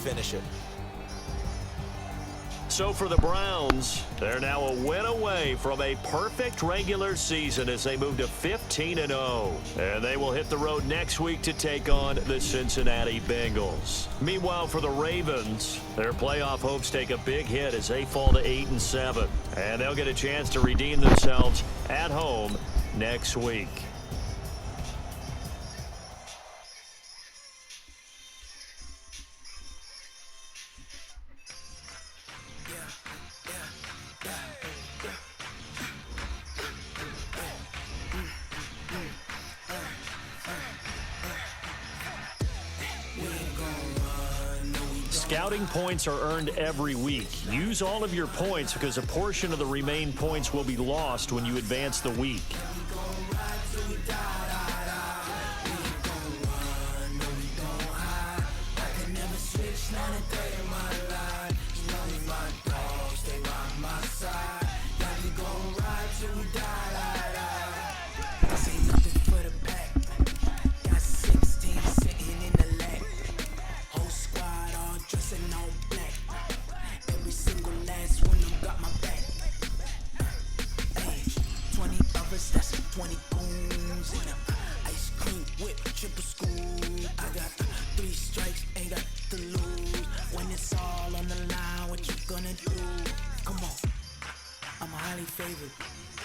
finish it. So for the Browns, they're now a win away from a perfect regular season as they move to 15-0. And they will hit the road next week to take on the Cincinnati Bengals. Meanwhile, for the Ravens, their playoff hopes take a big hit as they fall to 8-7. And they'll get a chance to redeem themselves at home next week. Scouting points are earned every week. Use all of your points because a portion of the remaining points will be lost when you advance the week.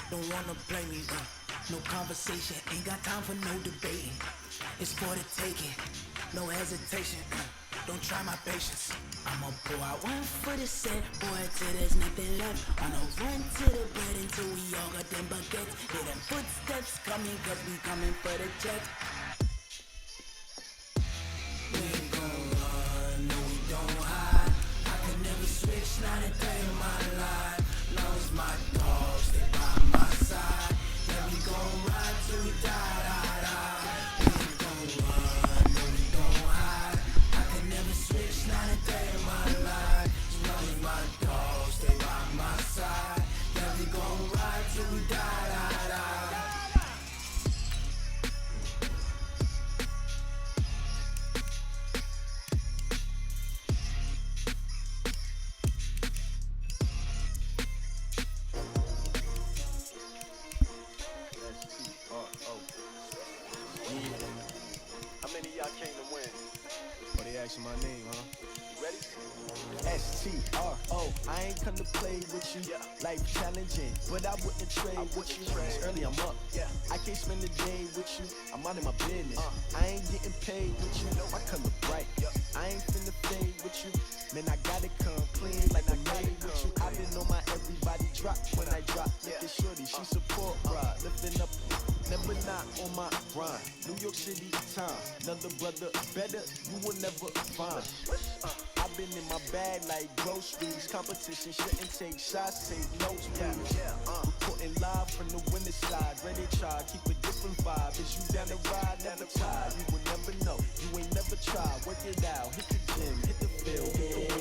Don't wanna blame me, no conversation, ain't got time for no debating. It's for the taking, no hesitation, don't try my patience. I'ma pour out one for the set, boy, till there's nothing left. On a run to the bread until we all got them baguettes. Hear them footsteps coming, cause we coming for the check. We ain't gon' run, no we don't hide. I can never switch, not a day in my life. Long as my dogs stay by my side. Yeah, we gon' ride till we die, die, die. We ain't gon' run, no we don't hide. I can never switch, not a day in my life. As long as my dogs stay by my side. Yeah, we gon' ride till we die, die, die. My name, huh? Ready? S-T-R-O. I ain't come to play with you. Life challenging, but I wouldn't trade with you. It's early, I'm up. I can't spend the day with you. I'm out of my business. I ain't getting paid with you. I come to bright. I ain't finna fade with you. Man, I gotta come clean like I made with you. I been on my everybody drop when I drop. Look at shorty, she support ride. Lifting up, never not on my grind. New York City time. Another brother better, you will never find. I've been in my bag like groceries. Competition shouldn't take shots, take notes, please. Reporting live from the winner side. Ready to try, keep a different vibe. Is you down the ride, never tired. You will never know, you ain't never tried. Work it out, hit the gym, hit the field.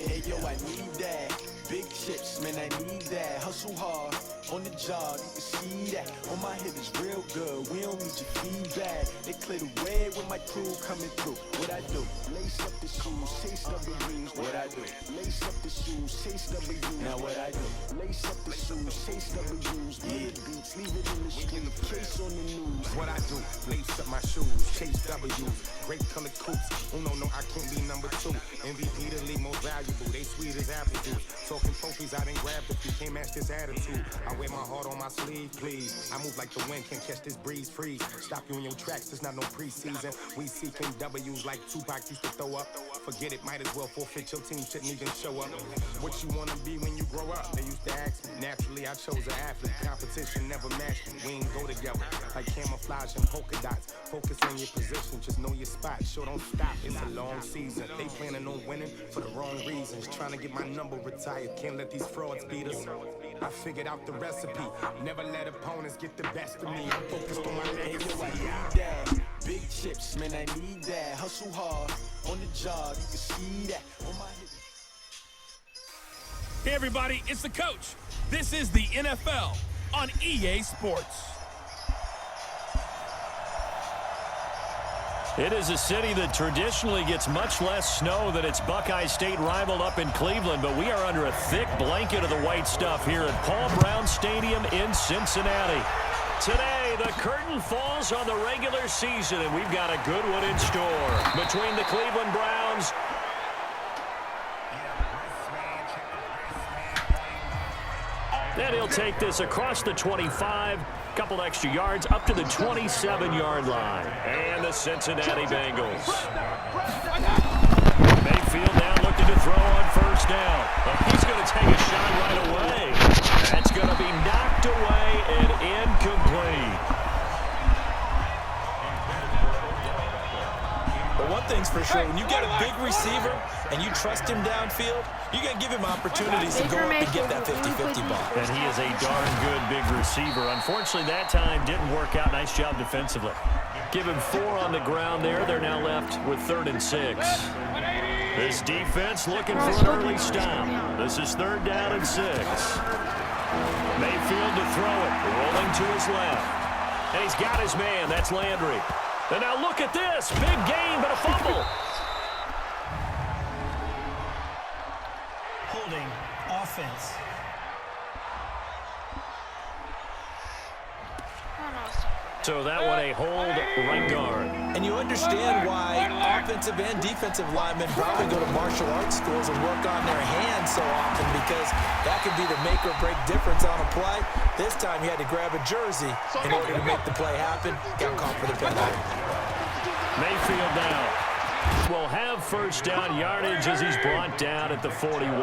Hey yo, I need that. Big chips, man, I need that. Hustle hard, on the job, you can see that. On my hit is real good, we don't need your feedback. They clear the way when my crew coming through. What I do? Lace up the shoes, taste W's. What I do? Lace up the shoes, taste W's. Now what I do? Lace up the shoes, taste W's. Big beats, leave it in the street, case on the news. What I do? Lace up my shoes, chase W's. Great color coops. Oh no, I can't be number 2. MVP the league most valuable. They sweet as apple juice. Talking trophies, I done grabbed if you can't match this attitude. I wear my heart on my sleeve, please. I move like the wind, can't catch this breeze, freeze. Stop you in your tracks, it's not no preseason. We seeking W's like Tupac used to throw up. Forget it, might as well forfeit, your team shouldn't even show up. What you wanna be when you grow up? They used to ask me. Naturally, I chose an athlete. Competition never matched me. We ain't go together like camouflage and polka dots. Focus on your position, just know your spot. Sure, don't stop, it's a long season. They planning on winning for the wrong reasons. Trying to get my number retired, can't let these frauds beat us. I figured out the recipe. Never let opponents get the best of me. I'm focused on my legacy. Big chips, man, I need that. Hustle hard, on the job, you can see that. On my hit. Hey everybody, it's the coach. This is the NFL on EA Sports. It is a city that traditionally gets much less snow than its Buckeye State rival up in Cleveland, but we are under a thick blanket of the white stuff here at Paul Brown Stadium in Cincinnati. Today, the curtain falls on the regular season, and we've got a good one in store between the Cleveland Browns and he'll take this across the 25, couple extra yards up to the 27-yard line. And the Cincinnati Bengals. Mayfield now looking to throw on first down. But he's going to take a shot right away. That's going to be knocked away and incomplete. But one thing's for sure, when you got a big receiver and you trust him downfield, you're going to give him opportunities to go up and get that 50-50 ball. And he is a darn good big receiver. Unfortunately, that time didn't work out. Nice job defensively. Give him 4 on the ground there. They're now left with 3rd and 6. This defense looking for an early stop. This is 3rd down and 6. Mayfield to throw it, rolling to his left. And he's got his man. That's Landry. And now look at this. Big gain, but a fumble. Holding offense. So that one a hold right guard. And you understand why offensive and defensive linemen probably go to martial arts schools and work on their hands so often, because that could be the make or break difference on a play. This time he had to grab a jersey in order to make the play happen. Got caught for the penalty. Mayfield now will have first down yardage as he's brought down at the 41.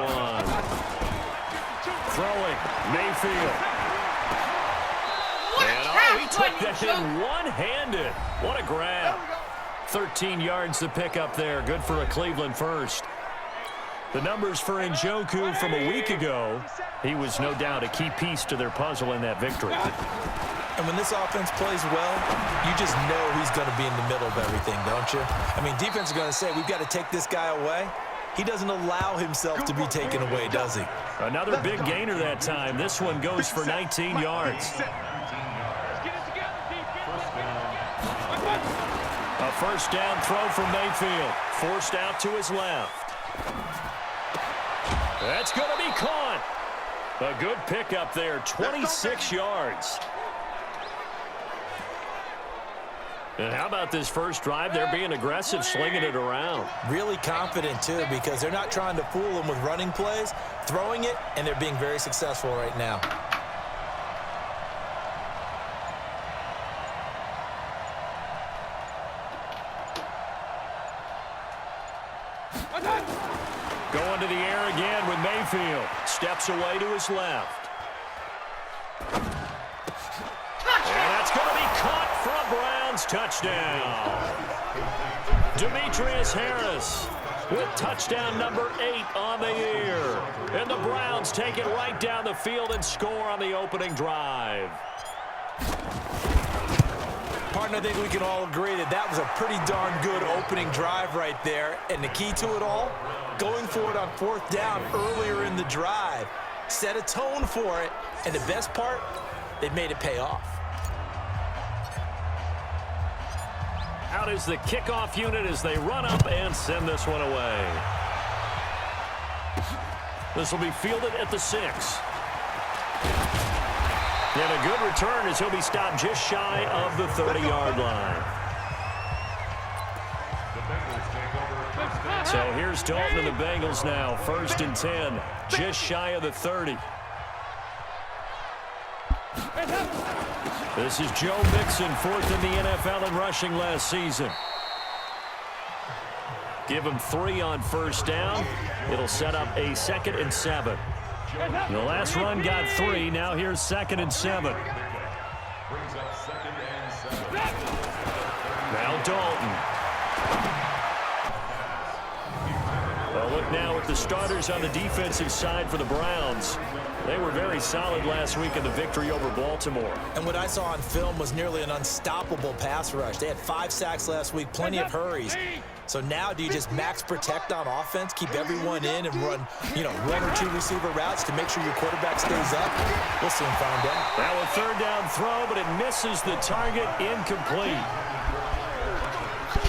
Throwing, Mayfield. And he took that in one-handed. What a grab. 13 yards to pick up there. Good for a Cleveland first. The numbers for Njoku from a week ago, he was no doubt a key piece to their puzzle in that victory. And when this offense plays well, you just know he's going to be in the middle of everything, don't you? I mean, defense is going to say, we've got to take this guy away. He doesn't allow himself to be taken away, does he? Another big gainer that time. This one goes for 19 yards. A first down throw from Mayfield. Forced out to his left. That's going to be caught. A good pickup there, 26 yards. And how about this first drive? They're being aggressive, slinging it around. Really confident, too, because they're not trying to fool them with running plays, throwing it, and they're being very successful right now. Going to the air again with Mayfield. Steps away to his left. And that's going to be caught for a Browns touchdown. Demetrius Harris with touchdown number 8 on the year. And the Browns take it right down the field and score on the opening drive. Partner, I think we can all agree that that was a pretty darn good opening drive right there. And the key to it all, going for it on 4th down earlier in the drive. Set a tone for it. And the best part, they made it pay off. Out is the kickoff unit as they run up and send this one away. This will be fielded at the 6. And a good return as he'll be stopped just shy of the 30-yard line. So here's Dalton and the Bengals now. 1st and 10, just shy of the 30. This is Joe Mixon, 4th in the NFL in rushing last season. Give him 3 on first down. It'll set up a 2nd and 7. The last run got 3. Now here's 2nd and 7. Now Dalton. Well, look now at the starters on the defensive side for the Browns. They were very solid last week in the victory over Baltimore. And what I saw on film was nearly an unstoppable pass rush. They had 5 sacks last week, plenty of hurries. So now do you just max protect on offense, keep everyone in and run, 1 or 2 receiver routes to make sure your quarterback stays up? We'll soon find out. Now a 3rd down throw, but it misses the target, incomplete.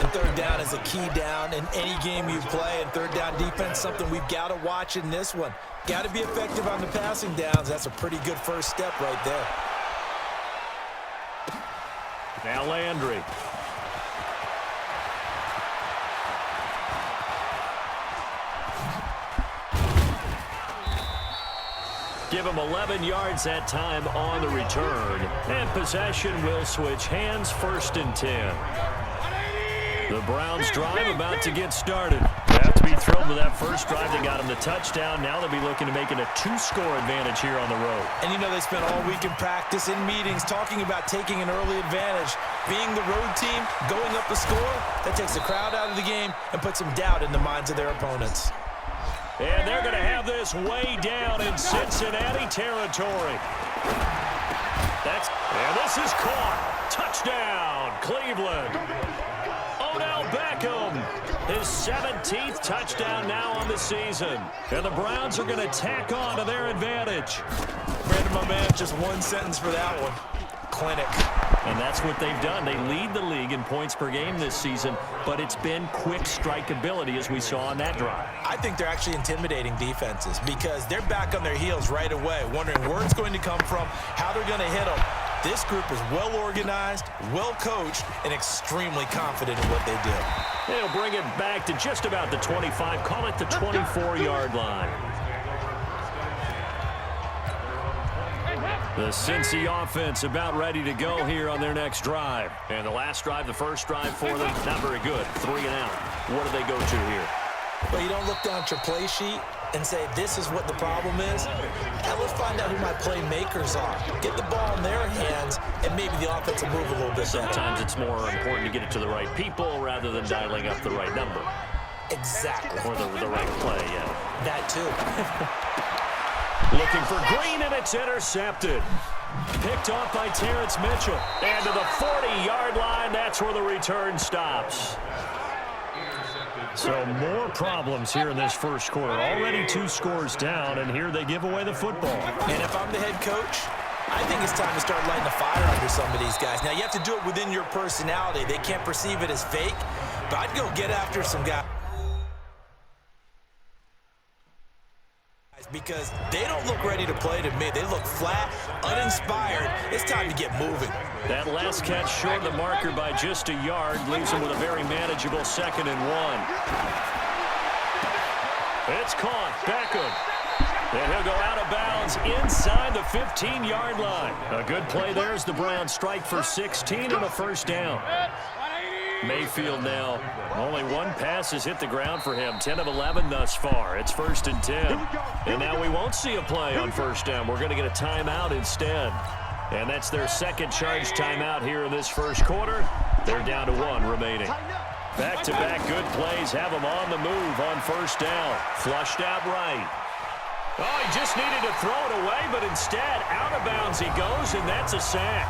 And third down is a key down in any game you play, and third down defense, something we've got to watch in this one. Got to be effective on the passing downs. That's a pretty good first step right there. Now Landry. Give him 11 yards that time on the return. And possession will switch hands, 1st and 10. The Browns drive about to get started. They have to be thrilled with that first drive. They got him the touchdown. Now they'll be looking to make it a 2-score advantage here on the road. And you know they spent all week in practice, in meetings, talking about taking an early advantage. Being the road team, going up the score, that takes the crowd out of the game and puts some doubt in the minds of their opponents. And they're going to have this way down in Cincinnati territory. And this is caught. Touchdown, Cleveland. Odell Beckham, his 17th touchdown now on the season. And the Browns are going to tack on to their advantage. Brandon, my man, just one sentence for that one. Clinic. And that's what they've done. They lead the league in points per game this season, but it's been quick strike ability as we saw on that drive. I think they're actually intimidating defenses because they're back on their heels right away, wondering where it's going to come from, how they're going to hit them. This group is well organized, well coached, and extremely confident in what they do. They'll bring it back to just about the 25, call it the 24-yard line. The Cincy offense about ready to go here on their next drive. And the last drive, the first drive for them, not very good. 3 and out. What do they go to here? Well, you don't look down at your play sheet and say, this is what the problem is. Now let's find out who my playmakers are. Get the ball in their hands, and maybe the offense will move a little bit better. Sometimes it's more important to get it to the right people rather than dialing up the right number. Exactly. Or the right play, yeah. That too. Looking for Green, and it's intercepted. Picked off by Terrence Mitchell. And to the 40-yard line, that's where the return stops. So more problems here in this first quarter. Already 2 scores down, and here they give away the football. And if I'm the head coach, I think it's time to start lighting a fire under some of these guys. Now, you have to do it within your personality. They can't perceive it as fake, but I'd go get after some guys. Because they don't look ready to play to me. They look flat, uninspired. It's time to get moving. That last catch short of the marker by just a yard leaves him with a very manageable 2nd and 1. It's caught. Beckham. And he'll go out of bounds inside the 15-yard line. A good play there as the Browns strike for 16 and a first down. Mayfield now, only 1 pass has hit the ground for him. 10 of 11 thus far. It's 1st and 10. And now we won't see a play on first down. We're going to get a timeout instead. And that's their second charge timeout here in this first quarter. They're down to 1 remaining. Back-to-back good plays have them on the move on first down. Flushed out right. Oh, he just needed to throw it away, but instead out of bounds he goes, and that's a sack.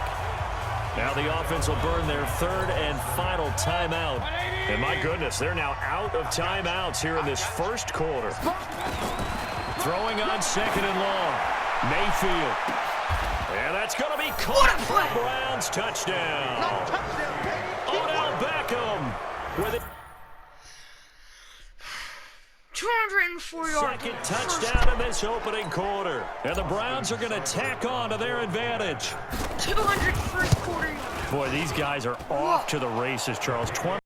Now the offense will burn their 3rd and final timeout. And my goodness, they're now out of timeouts here in this first quarter. Throwing on 2nd and long. Mayfield. And that's going to be caught for Browns touchdown. Odell Beckham with it. 204 yards. Second touchdown in this opening quarter. And the Browns are going to tack on to their advantage. 200 first quarter. Boy, these guys are off to the races, Charles.